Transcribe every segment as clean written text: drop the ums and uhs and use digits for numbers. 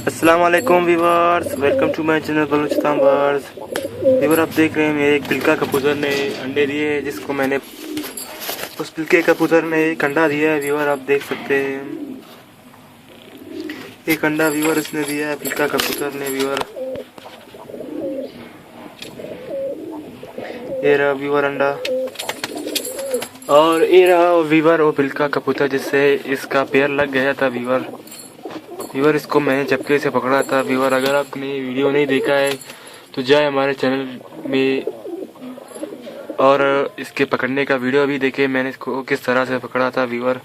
अस्सलाम वालेकुम viewers, welcome to my channel Balochistan birds. Viewer, आप देख रहे हैं मेरे एक पिलका कबूतर ने अंडे दिए हैं, जिसको मैंने उस पिलके कबूतर ने एक अंडा दिया है। व्यूअर, आप देख सकते हैं एक अंडा व्यूअर इसने दिया है पिलका कबूतर ने। व्यूअर, ये रहा व्यूअर अंडा, और ये रहा व्यूअर वो पिलका कबूतर जिससे इसका पैर लग गया था। व्यूअर, इसको मैंने चपके से पकड़ा था। व्यूअर, अगर आपने वीडियो नहीं देखा है तो जाए हमारे चैनल में और इसके पकड़ने का वीडियो भी देखे, मैंने इसको किस तरह से पकड़ा था। व्यूअर,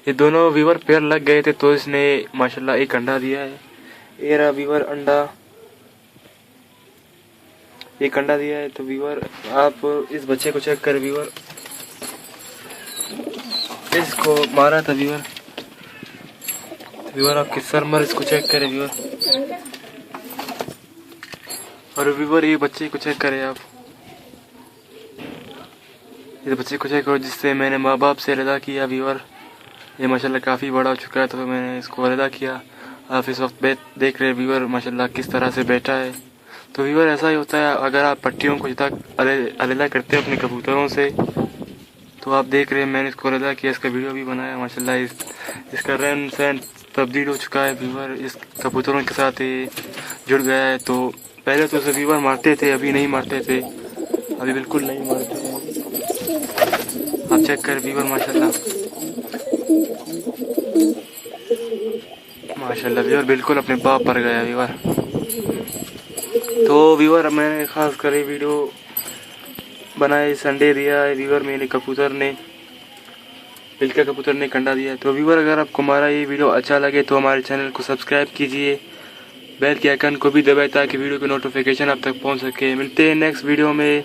ये दोनों व्यूअर पैर लग गए थे तो इसने माशाल्लाह एक अंडा दिया है। ये रहा व्यूअर अंडा, एक अंडा दिया है। तो व्यूअर, आप इस बच्चे को चेक कर। व्यूअर, इसको मारा था। व्यूअर, आपकी सरमर इसको चेक करें। व्यूअर, और व्यूअर ये बच्चे को चेक करें आप, इस बच्चे को चेक करो जिससे मैंने माँ बाप से अलग किया। व्यूअर, ये माशाल्लाह काफ़ी बड़ा हो चुका है तो मैंने इसको अलग किया। आप इस वक्त देख रहे हैं व्यूअर माशाल्लाह किस तरह से बैठा है। तो व्यूअर, ऐसा ही होता है अगर आप पट्टियों को जितना अलग करते हैं अपने कबूतरों से। तो आप देख रहे हैं मैंने इसको अलग किया, इसका वीडियो भी बनाया। माशाल्लाह इसका रहन सहन तब्दील हो चुका है। व्यूअर, इस कबूतरों के साथ ये जुड़ गया है। तो पहले तो उसे व्यूअर मारते थे, अभी नहीं मारते थे, अभी बिल्कुल नहीं मारते हैं। आप चेक कर व्यूअर, माशाल्लाह व्यूअर बिल्कुल अपने बाप पर गया व्यूअर। तो व्यूअर, मैंने खास कर ये वीडियो बनाए, संडे दिया है व्यूअर, मेरे कबूतर ने पिलका कबूतर ने कंडा दिया है। तो व्यूअर, अगर आपको हमारा ये वीडियो अच्छा लगे तो हमारे चैनल को सब्सक्राइब कीजिए, बेल के आइकन को भी दबाएं ताकि वीडियो की नोटिफिकेशन आप तक पहुंच सके। मिलते हैं नेक्स्ट वीडियो में।